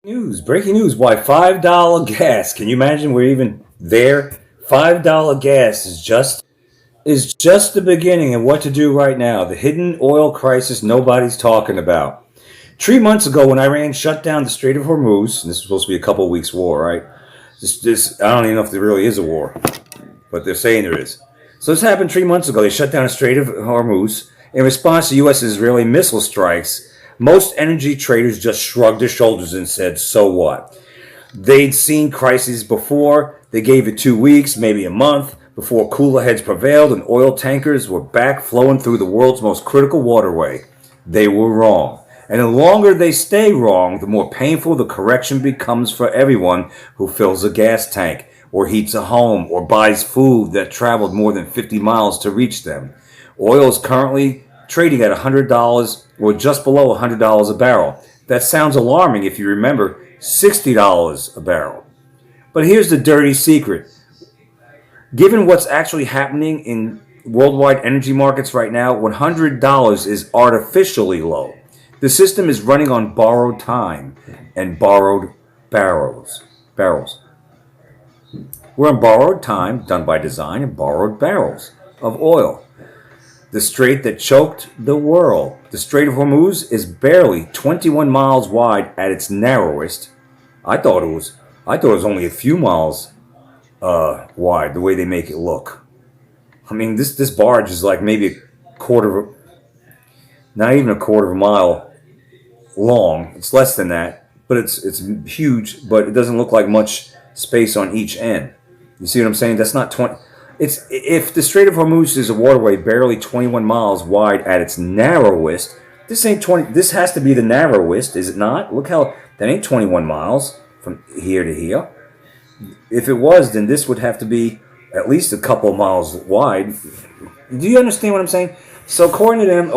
Breaking news. Why $5 gas? Can you imagine we're even there? $5 gas is just the beginning of what to do right now. The hidden oil crisis nobody's talking about. 3 months ago, when Iran shut down the Strait of Hormuz, and this is supposed to be a couple of weeks war, right? This I don't even know if there really is a war, but they're saying there is. So this happened 3 months ago. They shut down the Strait of Hormuz in response to U.S. Israeli missile strikes. Most energy traders just shrugged their shoulders and said, "So what?" They'd seen crises before. They gave it 2 weeks, maybe a month, before cooler heads prevailed and oil tankers were back flowing through the world's most critical waterway. They were wrong. And the longer they stay wrong, the more painful the correction becomes for everyone who fills a gas tank, or heats a home, or buys food that traveled more than 50 miles to reach them. Oil is currently trading at $100 or just below $100 a barrel. That sounds alarming if you remember $60 a barrel. But here's the dirty secret. Given what's actually happening in worldwide energy markets right now, $100 is artificially low. The system is running on borrowed time and borrowed barrels. We're on borrowed time, done by design, and borrowed barrels of oil. The strait that choked the world. The Strait of Hormuz is barely 21 miles wide at its narrowest. I thought it was only a few miles wide, the way they make it look. I mean, this barge is like maybe not even a quarter of a mile long. It's less than that, but it's huge. But it doesn't look like much space on each end. You see what I'm saying? That's not 20. It's if the Strait of Hormuz is a waterway barely 21 miles wide at its narrowest. This ain't 20. This has to be the narrowest, is it not? Look how that ain't 21 miles from here to here. If it was, then this would have to be at least a couple of miles wide. Do you understand what I'm saying? So according to them,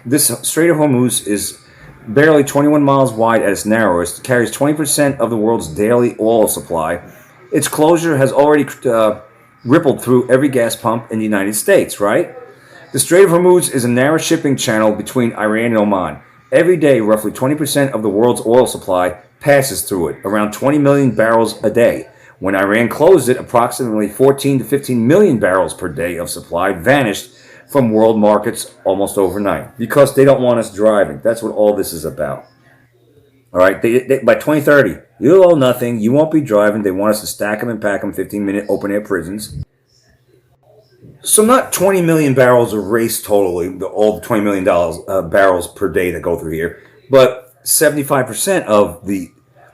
this Strait of Hormuz is barely 21 miles wide at its narrowest. It carries 20% of the world's daily oil supply. Its closure has already rippled through every gas pump in the United States, right? The Strait of Hormuz is a narrow shipping channel between Iran and Oman. Every day, roughly 20% of the world's oil supply passes through it, around 20 million barrels a day. When Iran closed it, approximately 14 to 15 million barrels per day of supply vanished from world markets almost overnight because they don't want us driving. That's what all this is about. All right, by 2030, you'll owe nothing. You won't be driving. They want us to stack them and pack them 15-minute open-air prisons. So not 20 million barrels of race totally, all the 20 million barrels per day that go through here, but 75% of the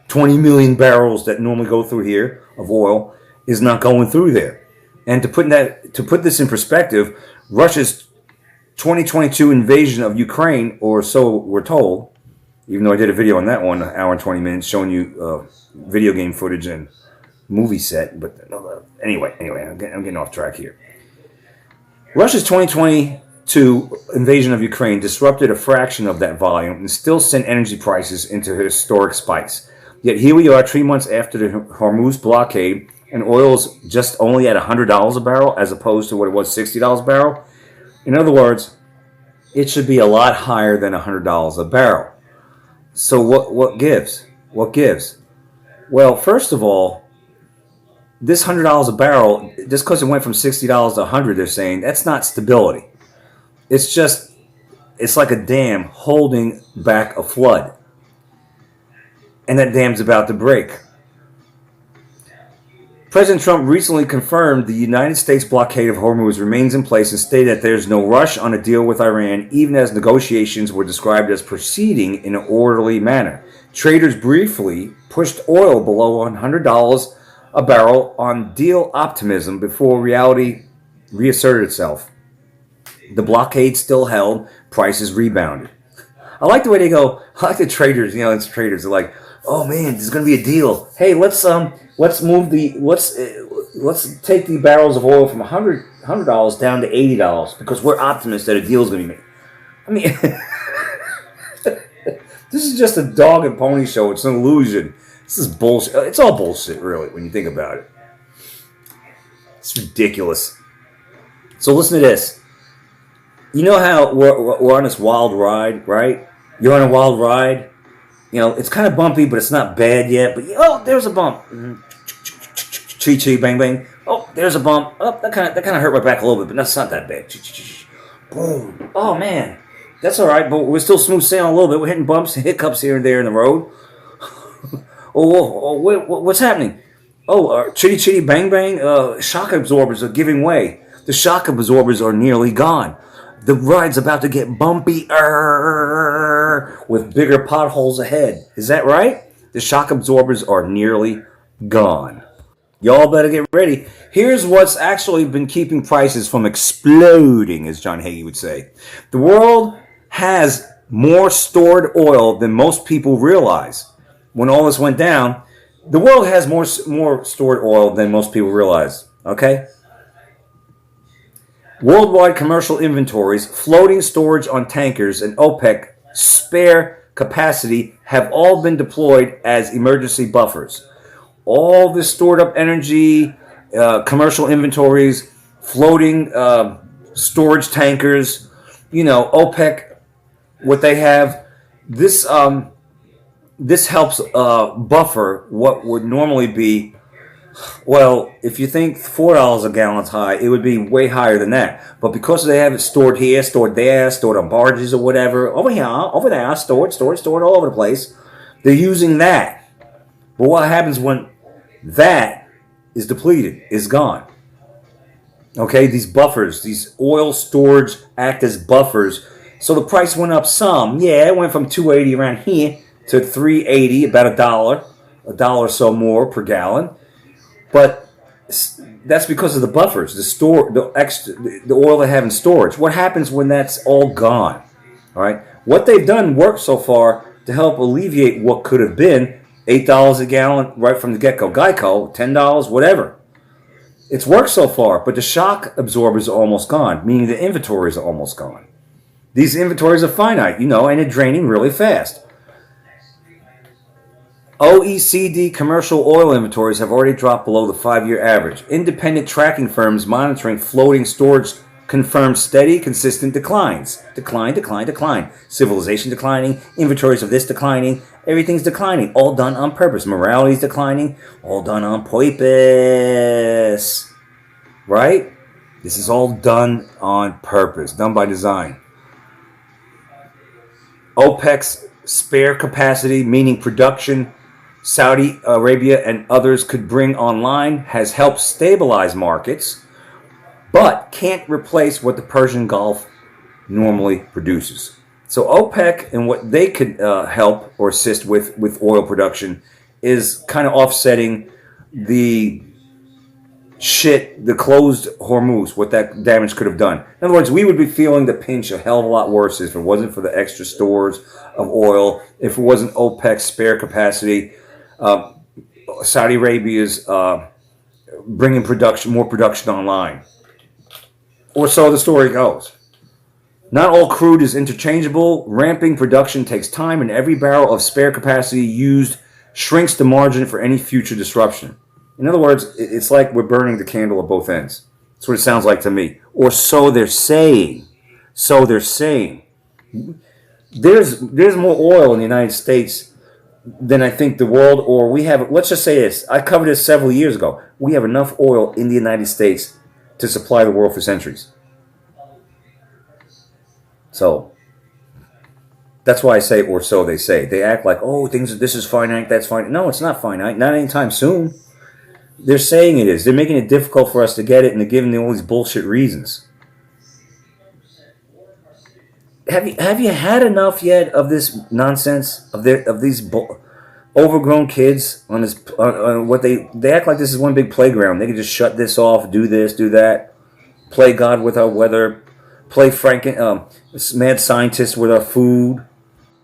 20 million barrels that normally go through here of oil is not going through there. And to put this in perspective, Russia's 2022 invasion of Ukraine, or so we're told, even though I did a video on that one, an hour and 20 minutes, showing you video game footage and movie set. But anyway, I'm getting off track here. Russia's 2022 invasion of Ukraine disrupted a fraction of that volume and still sent energy prices into historic spikes. Yet here we are 3 months after the Hormuz blockade, and oil's just only at $100 a barrel as opposed to what it was, $60 a barrel. In other words, it should be a lot higher than $100 a barrel. So what gives? What gives? Well, first of all, this $100 a barrel, just because it went from $60 to $100, they're saying that's not stability. It's like a dam holding back a flood, and that dam's about to break. President Trump recently confirmed the United States blockade of Hormuz remains in place and stated that there's no rush on a deal with Iran, even as negotiations were described as proceeding in an orderly manner. Traders briefly pushed oil below $100 a barrel on deal optimism before reality reasserted itself. The blockade still held, prices rebounded. I like the way they go. I like the traders, it's traders are like, "Oh man, there's going to be a deal. Hey, let's take the barrels of oil from $100 down to $80 because we're optimists that a deal is going to be made." I mean, this is just a dog and pony show. It's an illusion. This is bullshit. It's all bullshit, really, when you think about it. It's ridiculous. So listen to this. You know how we're on this wild ride, right? You're on a wild ride, You know, it's kind of bumpy, but it's not bad yet. But oh, there's a bump. Chee chee bang bang. Oh, there's a bump. Oh, that kind of hurt my back a little bit, but that's not that bad. Boom. Oh man, that's all right. But we're still smooth sailing a little bit. We're hitting bumps and hiccups here and there in the road. What's happening? Oh, chitty chitty bang bang. Shock absorbers are giving way. The shock absorbers are nearly gone. The ride's about to get bumpier with bigger potholes ahead. Is that right? The shock absorbers are nearly gone. Y'all better get ready. Here's what's actually been keeping prices from exploding, as John Hagee would say. The world has more stored oil than most people realize. When all this went down, the world has more stored oil than most people realize. Okay? Worldwide commercial inventories, floating storage on tankers, and OPEC spare capacity have all been deployed as emergency buffers. All this stored up energy, commercial inventories, floating storage tankers, OPEC, what they have, this helps buffer what would normally be, well, if you think $4 a gallon's high, it would be way higher than that. But because they have it stored here, stored there, stored on barges or whatever, over here, over there, stored all over the place, they're using that. But what happens when that is depleted, is gone? Okay, these buffers, these oil storage act as buffers. So the price went up some. Yeah, it went from $2.80 around here to $3.80, about a dollar or so more per gallon. But that's because of the buffers, the oil they have in storage. What happens when that's all gone? All right, what they've done worked so far to help alleviate what could have been $8 a gallon right from the get-go. Geico, $10, whatever. It's worked so far, but the shock absorbers are almost gone, meaning the inventories are almost gone. These inventories are finite, and they're draining really fast. OECD commercial oil inventories have already dropped below the 5-year average. Independent tracking firms monitoring floating storage confirm steady, consistent declines. Decline. Civilization declining, inventories of this declining, everything's declining. All done on purpose. Morality's declining, all done on purpose. Right? This is all done on purpose, done by design. OPEC's spare capacity, meaning production Saudi Arabia and others could bring online, has helped stabilize markets, but can't replace what the Persian Gulf normally produces. So OPEC and what they could help or assist with oil production is kind of offsetting the closed Hormuz, what that damage could have done. In other words, we would be feeling the pinch a hell of a lot worse if it wasn't for the extra stores of oil, if it wasn't OPEC's spare capacity. Saudi Arabia's bringing more production online. Or so the story goes. Not all crude is interchangeable. Ramping production takes time, and every barrel of spare capacity used shrinks the margin for any future disruption. In other words, it's like we're burning the candle at both ends. That's what it sounds like to me. Or so they're saying. There's more oil in the United States than I think the world, or we have, let's just say this. I covered this several years ago. We have enough oil in the United States to supply the world for centuries. So, that's why I say, or so they say. They act like, this is finite, that's finite. No, it's not finite. Not anytime soon. They're saying it is. They're making it difficult for us to get it, and they're giving all these bullshit reasons. Have you had enough yet of this nonsense of these overgrown kids on this what they act like this is one big playground. They can just shut this off, do this, do that, play God with our weather, play mad scientist with our food.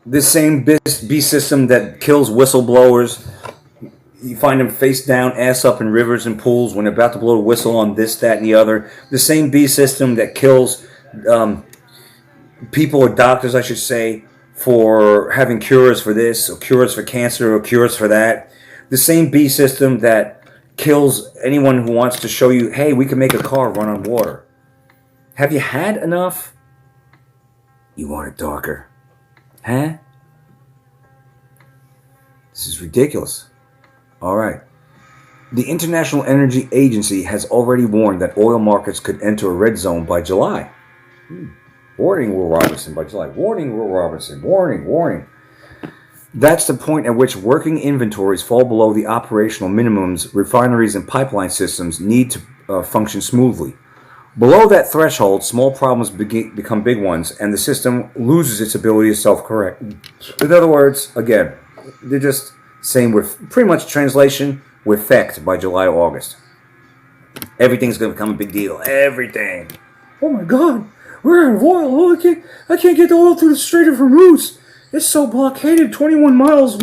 This same beast system that kills whistleblowers. You find them face down, ass up in rivers and pools when they're about to blow a whistle on this, that, and the other. The same beast system that kills people, or doctors, I should say, for having cures for this, or cures for cancer, or cures for that. The same beast system that kills anyone who wants to show you, hey, we can make a car run on water. Have you had enough? You want it darker. Huh? This is ridiculous. All right. The International Energy Agency has already warned that oil markets could enter a red zone by July. Warning, Will Robertson, by July. Warning, Will Robertson. Warning, warning. That's the point at which working inventories fall below the operational minimums refineries and pipeline systems need to function smoothly. Below that threshold, small problems become big ones, and the system loses its ability to self-correct. In other words, again, they're just saying we're pretty much translation, we're fecked by July or August. Everything's going to become a big deal. Everything. Oh my God, we're out of oil. Oh, I can't get the oil through the Strait of Hormuz. It's so blockaded, 21 miles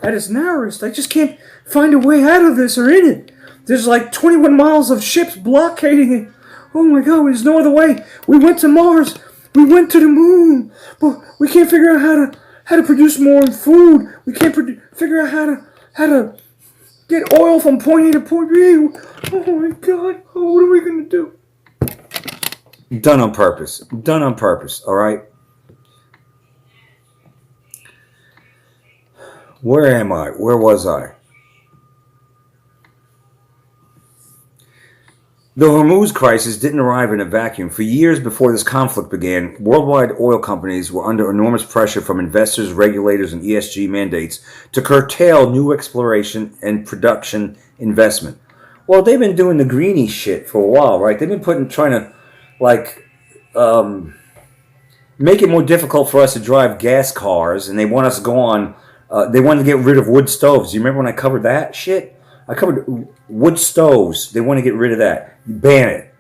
at its narrowest. I just can't find a way out of this or in it. There's like 21 miles of ships blockading it. Oh my God, there's no other way. We went to Mars. We went to the moon. But we can't figure out how to produce more food. We can't figure out how to get oil from point A to point B. Oh my God, what are we going to do? Done on purpose. Done on purpose, all right? Where am I? Where was I? The Hormuz crisis didn't arrive in a vacuum. For years before this conflict began, worldwide oil companies were under enormous pressure from investors, regulators, and ESG mandates to curtail new exploration and production investment. Well, they've been doing the greenie shit for a while, right? They've been trying to, make it more difficult for us to drive gas cars, and they want us to go on. They wanted to get rid of wood stoves. Do you remember when I covered that shit? I covered wood stoves. They want to get rid of that. Ban it.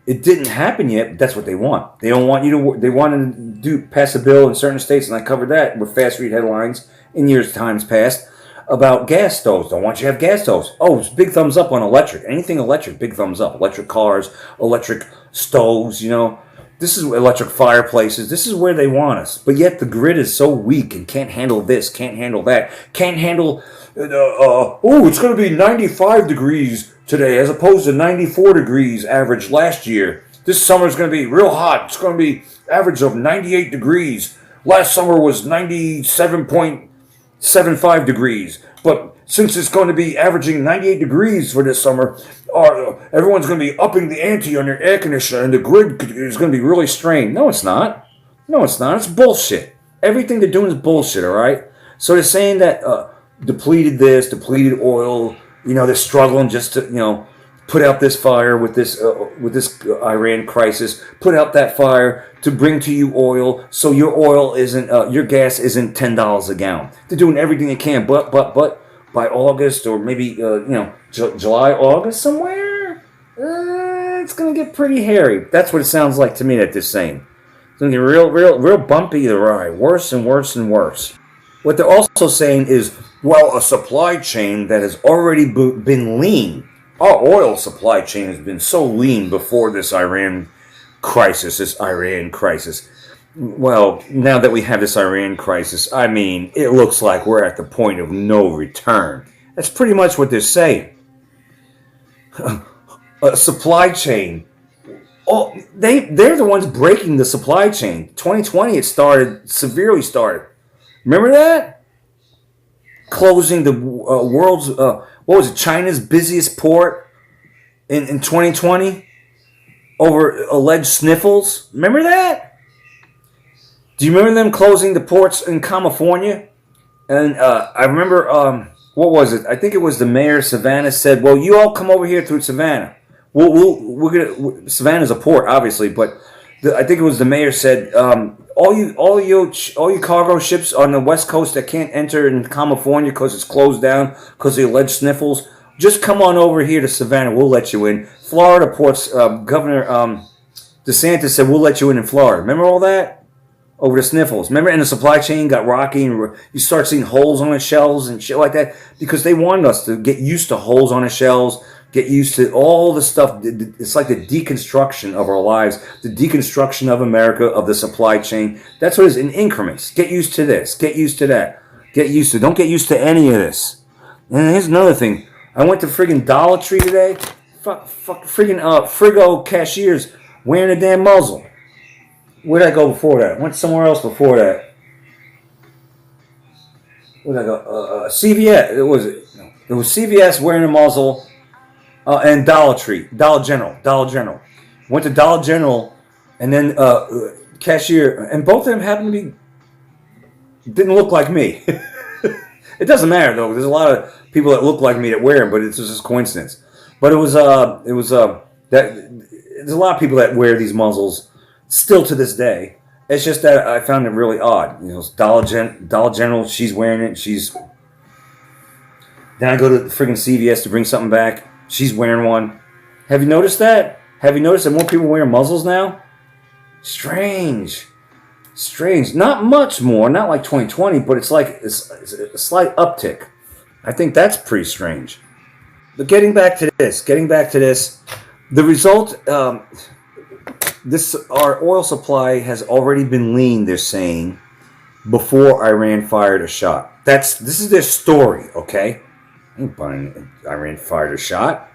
It didn't happen yet, but that's what they want. They don't want you to. They want to pass a bill in certain states, and I covered that with fast read headlines in times past about gas stoves. Don't want you to have gas stoves. Oh, big thumbs up on electric. Anything electric, big thumbs up. Electric cars, electric stoves. This is electric fireplaces. This is where they want us. But yet the grid is so weak and can't handle this, can't handle that, can't handle. It's going to be 95 degrees today as opposed to 94 degrees average last year. This summer is going to be real hot. It's going to be average of 98 degrees. Last summer was 97.75 degrees. But since it's going to be averaging 98 degrees for this summer, everyone's going to be upping the ante on their air conditioner and the grid is going to be really strained. No, it's not. No, it's not. It's bullshit. Everything they're doing is bullshit, all right? So they're saying that depleted oil, they're struggling just to, put out this fire with this Iran crisis, put out that fire to bring to you oil so your gas isn't $10 a gallon. They're doing everything they can, but by August or maybe July, August somewhere, it's gonna get pretty hairy. That's what it sounds like to me that they're saying. It's gonna get real bumpy the ride, worse and worse and worse. What they're also saying is, well, a supply chain that has already been lean. Our oil supply chain has been so lean before this Iran crisis. Well, now that we have this Iran crisis, it looks like we're at the point of no return. That's pretty much what they're saying. A supply chain. Oh, they're the ones breaking the supply chain. 2020, it severely started. Remember that? Closing the world's, China's busiest port in 2020 over alleged sniffles. Remember that? Do you remember them closing the ports in California? And I remember, what was it? I think it was the mayor of Savannah said, well, you all come over here through Savannah. Savannah's a port, obviously, but I think it was the mayor said, all you cargo ships on the West Coast that can't enter in California because it's closed down because of the alleged sniffles, just come on over here to Savannah. We'll let you in. Florida ports, Governor DeSantis said, we'll let you in Florida. Remember all that? Over the sniffles. Remember, and the supply chain got rocky and you start seeing holes on the shelves and shit like that because they wanted us to get used to holes on the shelves, get used to all the stuff. It's like the deconstruction of our lives, the deconstruction of America, of the supply chain. That's what it is, in increments. Get used to this. Get used to that. Don't get used to any of this. And here's another thing. I went to friggin' Dollar Tree today. Friggin' Frigo cashiers wearing a damn muzzle. Where'd I go before that? I went somewhere else before that. What did I go? CVS. It was CVS wearing a muzzle, and Dollar Tree, Dollar General. Went to Dollar General, and then cashier, and both of them happened to be didn't look like me. It doesn't matter though. There's a lot of people that look like me that wear them, but it's just coincidence. But it was that there's a lot of people that wear these muzzles still to this day. It's just that I found it really odd. You know, Dollar General, she's wearing it. Then I go to the friggin' CVS to bring something back. She's wearing one. Have you noticed that? Have you noticed that more people wear muzzles now? Strange. Not much more, not like 2020, but it's a slight uptick. I think that's pretty strange. But getting back to this, the result, our oil supply has already been lean, they're saying, before Iran fired a shot. This is their story, okay? I ain't buying Iran fired a shot.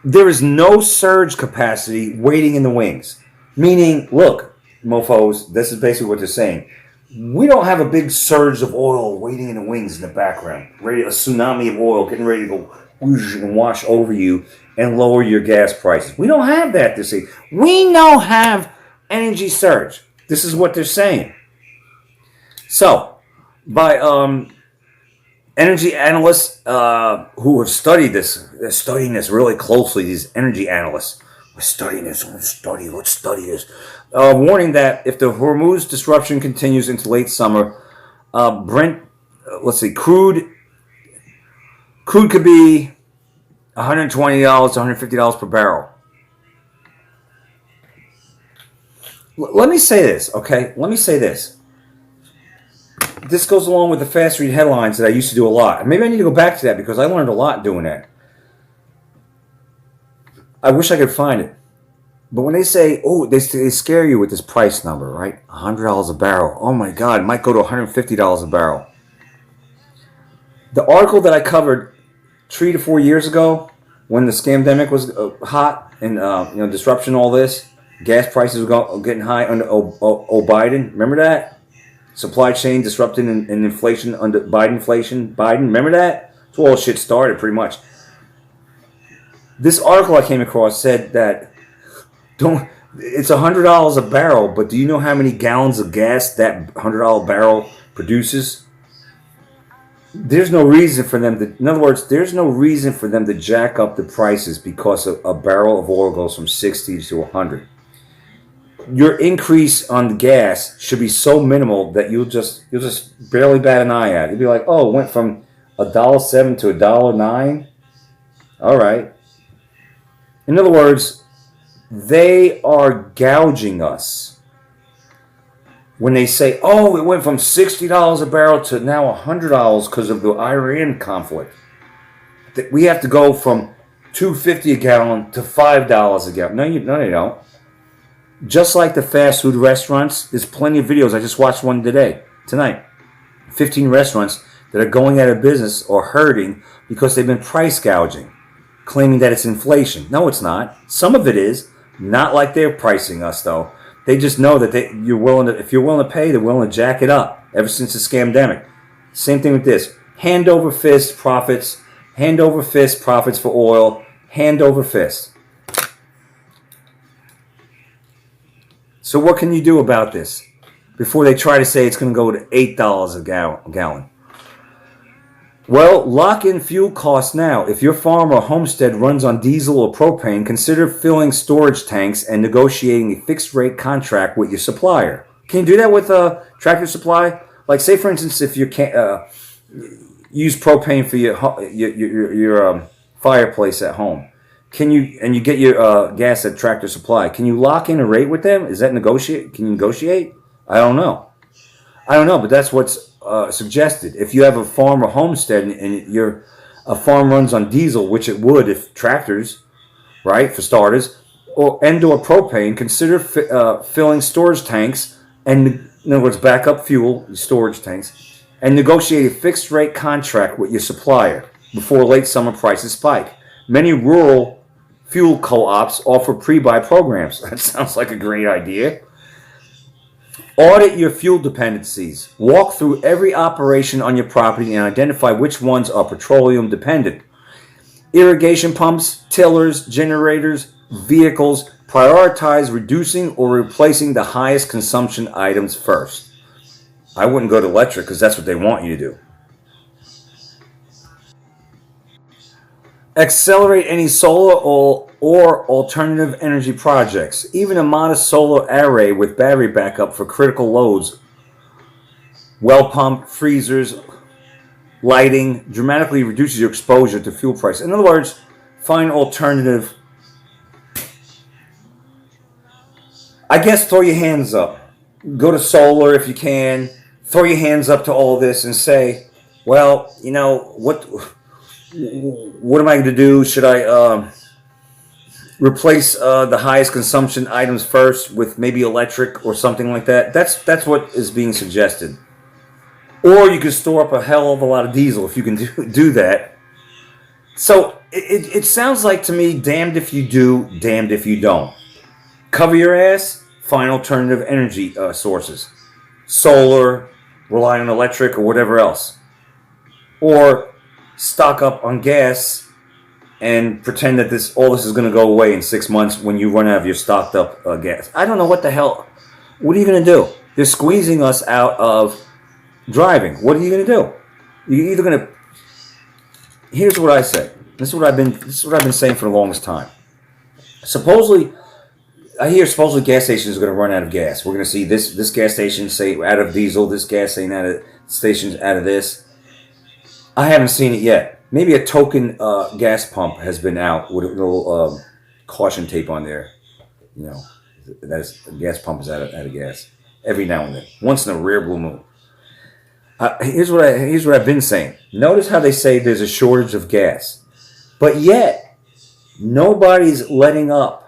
There is no surge capacity waiting in the wings. Meaning, look, mofos, this is basically what they're saying. We don't have a big surge of oil waiting in the wings in the background. A tsunami of oil getting ready to go whoosh and wash over you and lower your gas prices. We don't have that this year. We now have energy surge. This is what they're saying. So, by energy analysts who have studied this, they're studying this really closely, these energy analysts. We're studying this, let's study this. Warning that if the Hormuz disruption continues into late summer, crude could be $120 to $150 per barrel. Let me say this, okay? This goes along with the fast read headlines that I used to do a lot. Maybe I need to go back to that because I learned a lot doing that. I wish I could find it. But when they say, they scare you with this price number, right? $100 a barrel. Oh my God, it might go to $150 a barrel. The article that I covered 3 to 4 years ago, when the scamdemic was hot and disruption, all this, gas prices were getting high under Biden. Remember that? Supply chain disrupted and inflation under Biden. Remember that? That's where all shit started, pretty much. This article I came across said that it's $100 a barrel, but do you know how many gallons of gas that $100 barrel produces? There's no reason for them to. In other words, there's no reason for them to jack up the prices because a barrel of oil goes from 60 to 100. Your increase on the gas should be so minimal that you'll just barely bat an eye at it. You'll be like, it went from $1.07 to $1.09. All right. In other words, they are gouging us when they say, it went from $60 a barrel to now $100 because of the Iran conflict. That we have to go from $2.50 a gallon to $5 a gallon. No, you don't. Just like the fast food restaurants, there's plenty of videos. I just watched one tonight. 15 restaurants that are going out of business or hurting because they've been price gouging, claiming that it's inflation. No, it's not. Some of it is. Not like they're pricing us, though. They just know that if you're willing to pay, they're willing to jack it up ever since the scamdemic. Same thing with this. Hand over fist profits for oil. Hand over fist. So what can you do about this before they try to say it's going to go to $8 a gallon? Well, lock in fuel costs now. If your farm or homestead runs on diesel or propane, consider filling storage tanks and negotiating a fixed rate contract with your supplier. Can you do that with Tractor Supply? Like, say for instance, if you use propane for your fireplace at home, can you get your gas at Tractor Supply? Can you lock in a rate with them? Is that negotiate? Can you negotiate? I don't know, but that's what's suggested. If you have a farm or homestead and a farm runs on diesel, which it would if tractors, right, for starters, or propane, consider filling storage tanks and, in other words, backup fuel, storage tanks, and negotiate a fixed rate contract with your supplier before late summer prices spike. Many rural fuel co-ops offer pre-buy programs. That sounds like a great idea. Audit your fuel dependencies. Walk through every operation on your property and identify which ones are petroleum dependent. Irrigation pumps, tillers, generators, vehicles. Prioritize reducing or replacing the highest consumption items first. I wouldn't go to electric because that's what they want you to do. Accelerate any solar or alternative energy projects. Even a modest solar array with battery backup for critical loads, well pump, freezers, lighting, dramatically reduces your exposure to fuel price. In other words, find alternative. I guess throw your hands up. Go to solar if you can. Throw your hands up to all this and say, well, you know, what am I going to do? Should I replace the highest consumption items first with maybe electric or something like that? That's what is being suggested. Or you can store up a hell of a lot of diesel if you can do that. So it sounds like to me, damned if you do, damned if you don't. Cover your ass, find alternative energy sources. Solar, rely on electric or whatever else. Or stock up on gas and pretend that all this is going to go away in 6 months when you run out of your stocked up gas. I don't know what the hell. What are you going to do? They're squeezing us out of driving. What are you going to do? You're either going to. Here's what I say. This is what I've been saying for the longest time. Supposedly gas stations are going to run out of gas. We're going to see this gas station say out of diesel, this gas station out of stations out of this. I haven't seen it yet. Maybe a token gas pump has been out with a little caution tape on there. You know, the gas pump is out of gas every now and then. Once in a rare blue moon. Here's what I've been saying. Notice how they say there's a shortage of gas, but yet nobody's letting up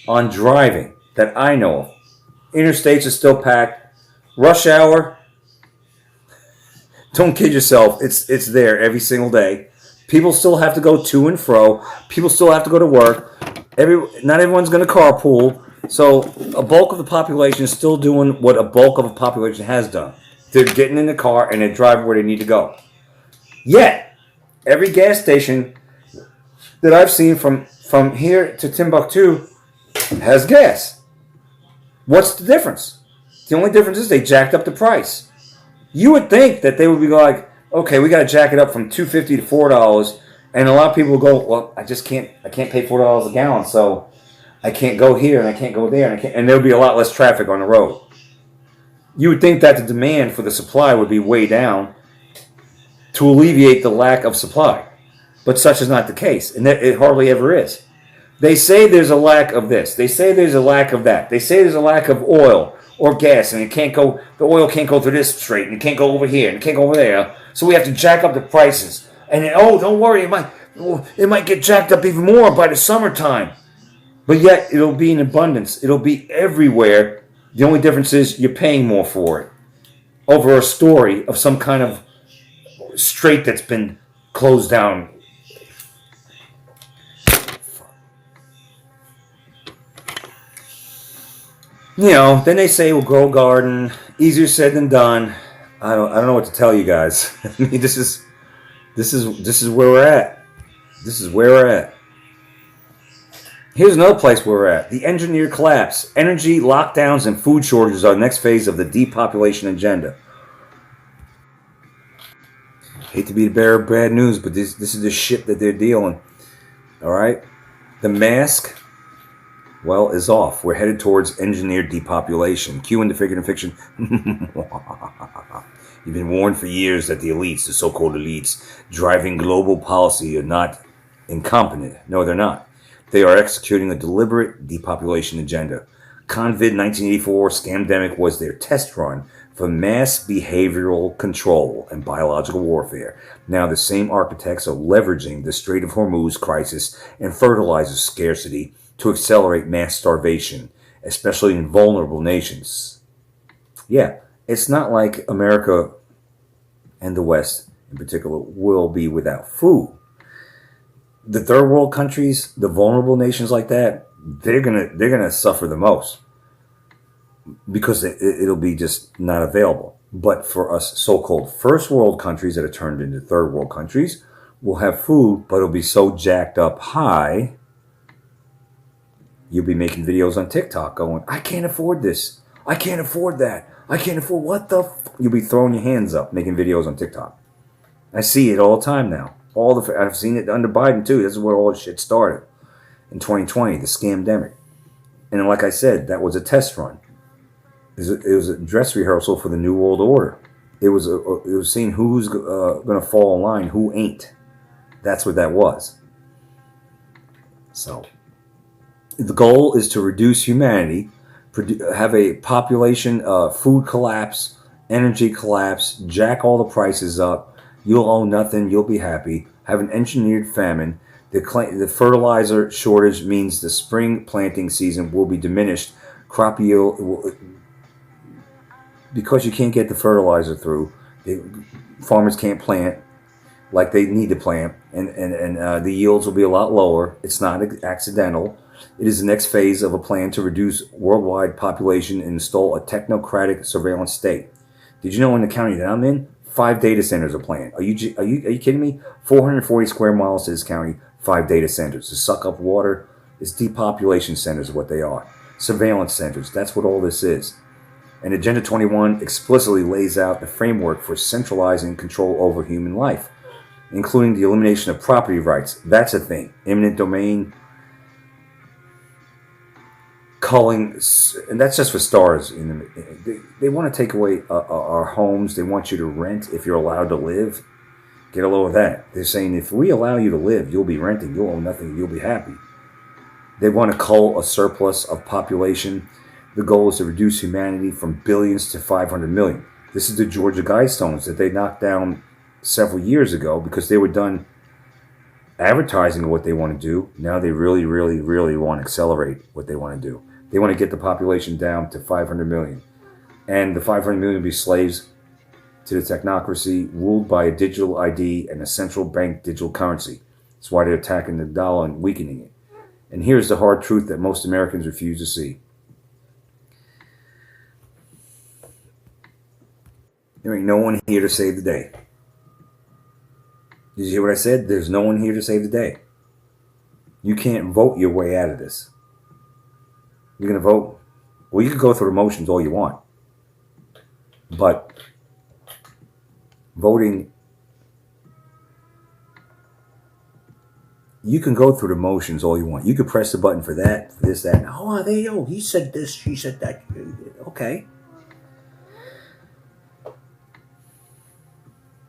on driving that I know of. Interstates are still packed. Rush hour. Don't kid yourself. It's there every single day. People still have to go to and fro. People still have to go to work. Not everyone's going to carpool. So a bulk of the population is still doing what a bulk of the population has done. They're getting in the car and they're driving where they need to go. Yet, every gas station that I've seen from here to Timbuktu has gas. What's the difference? The only difference is they jacked up the price. You would think that they would be like, okay, we got to jack it up from $2.50 to $4, and a lot of people will go, well, I can't pay $4 a gallon, so I can't go here and I can't go there, and there'll be a lot less traffic on the road. You would think that the demand for the supply would be way down to alleviate the lack of supply, but such is not the case, and it hardly ever is. They say there's a lack of this. They say there's a lack of that. They say there's a lack of oil or gas, and the oil can't go through this strait, and it can't go over here, and it can't go over there. So we have to jack up the prices. And don't worry, it might get jacked up even more by the summertime. But yet it'll be in abundance. It'll be everywhere. The only difference is you're paying more for it over a story of some kind of strait that's been closed down. You know, then they say, well, grow a garden. Easier said than done. I don't know what to tell you guys. I mean, this is where we're at. This is where we're at. Here's another place where we're at. The engineered collapse. Energy, lockdowns, and food shortages are the next phase of the depopulation agenda. Hate to be the bearer of bad news, but this is the shit that they're dealing. All right? The mask, well, is off. We're headed towards engineered depopulation. Cue into figure and fiction. You've been warned for years that the elites, the so-called elites, driving global policy are not incompetent. No, they're not. They are executing a deliberate depopulation agenda. COVID 1984 scamdemic was their test run for mass behavioral control and biological warfare. Now the same architects are leveraging the Strait of Hormuz crisis and fertilizer scarcity to accelerate mass starvation, especially in vulnerable nations. Yeah, it's not like America and the West in particular will be without food. The third world countries, the vulnerable nations like that, they're gonna suffer the most. because it'll be just not available. But for us so-called first world countries that are turned into third world countries, we'll have food, but it'll be so jacked up high, you'll be making videos on TikTok going, I can't afford this. I can't afford that. I can't afford what the You'll be throwing your hands up making videos on TikTok. I see it all the time now. I've seen it under Biden too. This is where all this shit started in 2020, the scamdemic. And like I said, that was a test run. It was a dress rehearsal for the New World Order. It was seeing who's going to fall in line, who ain't. That's what that was. So the goal is to reduce humanity, have a population food collapse, energy collapse, jack all the prices up. You'll own nothing. You'll be happy. Have an engineered famine. The fertilizer shortage means the spring planting season will be diminished. Crop yield because you can't get the fertilizer through. Farmers can't plant like they need to plant, and the yields will be a lot lower. It's not accidental. It is the next phase of a plan to reduce worldwide population and install a technocratic surveillance state. Did you know in the county that I'm in, 5 data centers are planned? Are you kidding me? 440 square miles to this county, 5 data centers to suck up water. It's depopulation centers, what they are. Surveillance centers. That's what all this is. And Agenda 21 explicitly lays out the framework for centralizing control over human life, including the elimination of property rights. That's a thing. Eminent domain, culling, and that's just for stars. They want to take away our homes. They want you to rent if you're allowed to live. Get a load of that. They're saying if we allow you to live, you'll be renting. You'll own nothing. You'll be happy. They want to cull a surplus of population. The goal is to reduce humanity from billions to 500 million. This is the Georgia Guidestones that they knocked down several years ago because they were done advertising what they want to do. Now they really, really, really want to accelerate what they want to do. They want to get the population down to 500 million. And the 500 million will be slaves to the technocracy, ruled by a digital ID and a central bank digital currency. That's why they're attacking the dollar and weakening it. And here's the hard truth that most Americans refuse to see. There ain't no one here to save the day. Did you hear what I said? There's no one here to save the day. You can't vote your way out of this. You're going to vote. Well, you can go through the motions all you want. But voting, you can go through the motions all you want. You could press the button for that, for this, that. Oh, there you go. He said this, she said that. Okay.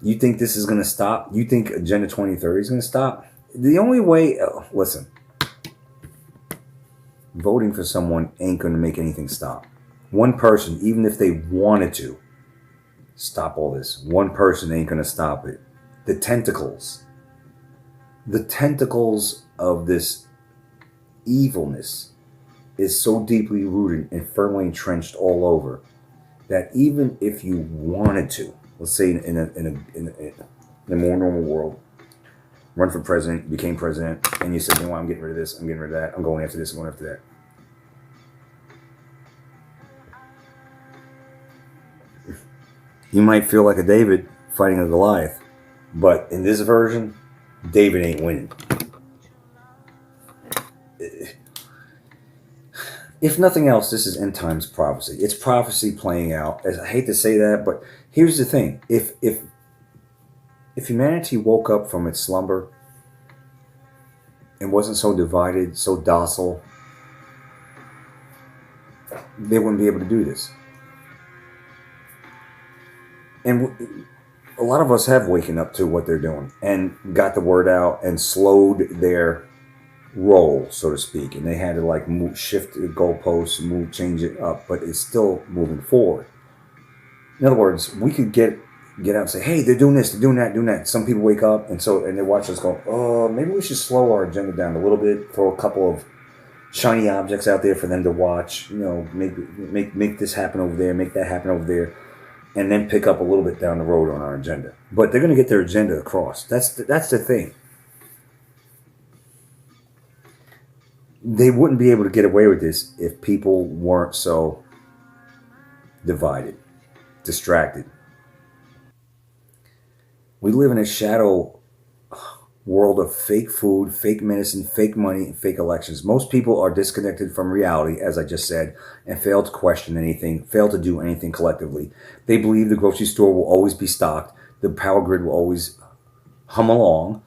You think this is going to stop? You think Agenda 2030 is going to stop? The only way, listen, voting for someone ain't going to make anything stop. One person, even if they wanted to stop all this, one person ain't going to stop it. The tentacles of this evilness is so deeply rooted and firmly entrenched all over that even if you wanted to, let's say in a more normal world, run for president, became president, and you said, you know what, I'm getting rid of this, I'm getting rid of that, I'm going after this, I'm going after that. You might feel like a David fighting a Goliath, but in this version, David ain't winning. If nothing else, this is end times prophecy. It's prophecy playing out. I hate to say that, but here's the thing. If humanity woke up from its slumber and wasn't so divided, so docile, they wouldn't be able to do this. And a lot of us have waken up to what they're doing and got the word out and slowed their roll, so to speak. And they had to shift the goalposts, change it up, but it's still moving forward. In other words, we could get out and say, hey, they're doing this, they're doing that, doing that. Some people wake up and they watch us go, oh, maybe we should slow our agenda down a little bit, throw a couple of shiny objects out there for them to watch, make this happen over there, make that happen over there, and then pick up a little bit down the road on our agenda. But they're going to get their agenda across. That's the thing. They wouldn't be able to get away with this if people weren't so divided, distracted. We live in a shadow world of fake food, fake medicine, fake money, and fake elections. Most people are disconnected from reality, as I just said, and fail to question anything, fail to do anything collectively. They believe the grocery store will always be stocked, the power grid will always hum along,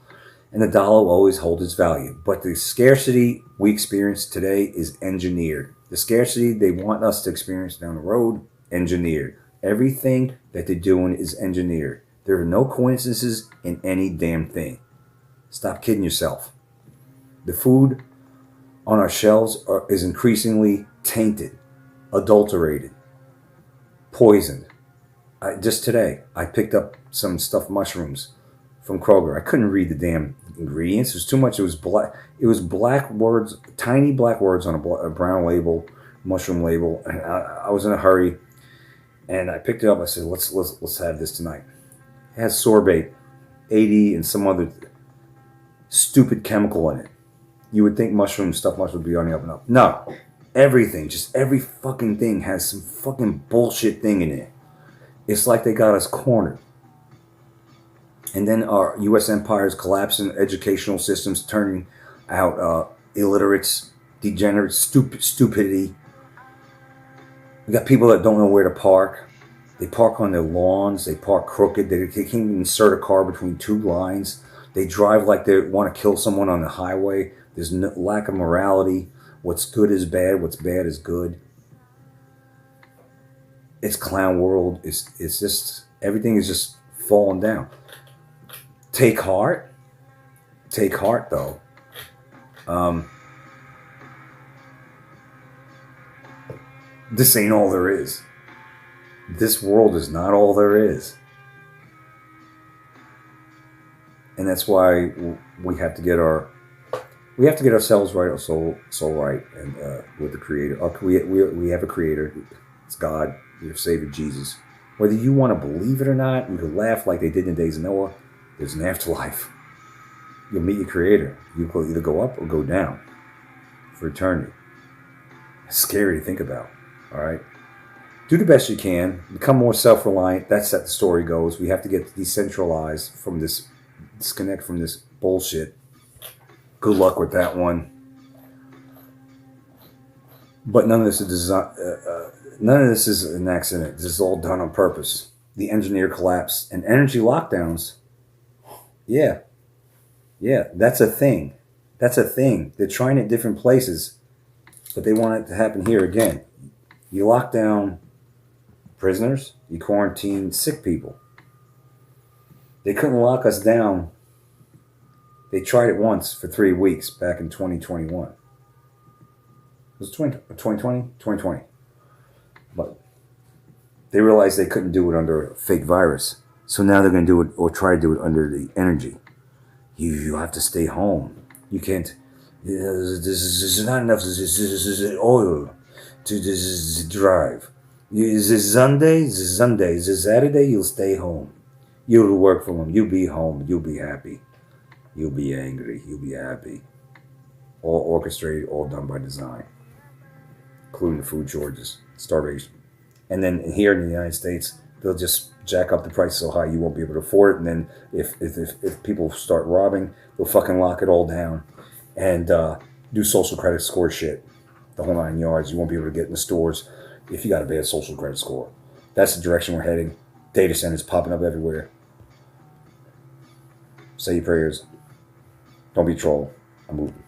and the dollar will always hold its value. But the scarcity we experience today is engineered. The scarcity they want us to experience down the road, engineered. Everything that they're doing is engineered. There are no coincidences in any damn thing. Stop kidding yourself. The food on our shelves is increasingly tainted, adulterated, poisoned. Just today, I picked up some stuffed mushrooms from Kroger. I couldn't read the damn ingredients. It was too much. It was black. It was black words, tiny black words on a brown label, mushroom label. And I was in a hurry, and I picked it up. I said, "Let's have this tonight." It has sorbate, 80, and some other stupid chemical in it. You would think stuffed mushrooms would be on the up and up. No. Everything, just every fucking thing has some fucking bullshit thing in it. It's like they got us cornered. And then our U.S. empire is collapsing, educational systems turning out illiterates, degenerates, stupidity. We got people that don't know where to park. They park on their lawns. They park crooked. They can't even insert a car between two lines. They drive like they want to kill someone on the highway. There's no lack of morality. What's good is bad. What's bad is good. It's clown world. It's just, everything is just falling down. Take heart. Take heart, though. This ain't all there is. This world is not all there is. And that's why we have to get ourselves right, our soul right, and with the Creator. We have a Creator. It's God, your Savior Jesus. Whether you want to believe it or not, you can laugh like they did in the days of Noah. There's an afterlife. You'll meet your Creator. You will either go up or go down for eternity. It's scary to think about. All right. Do the best you can. Become more self-reliant. That's how the story goes. We have to get decentralized from this. Disconnect from this bullshit. Good luck with that one. But none of this is none of this is an accident. This is all done on purpose. The engineer collapse and energy lockdowns. Yeah, that's a thing. That's a thing. They're trying it different places, but they want it to happen here again. You lock down prisoners. You quarantine sick people. They couldn't lock us down. They tried it once for 3 weeks back in 2021. Was it 2020? 2020. But they realized they couldn't do it under a fake virus. So now they're going to do it, or try to do it, under the energy. You have to stay home. You can't. There's not enough oil to drive. This Sunday, this Saturday, you'll stay home. You'll work from home. You'll be home. You'll be happy. You'll be angry. You'll be happy. All orchestrated, all done by design, including the food shortages, starvation. And then here in the United States, they'll just jack up the price so high you won't be able to afford it. And then if people start robbing, they'll fucking lock it all down and do social credit score shit. The whole 9 yards. You won't be able to get in the stores if you got a bad social credit score. That's the direction we're heading. Data centers popping up everywhere. Say your prayers. Don't be a troll. I'm moving.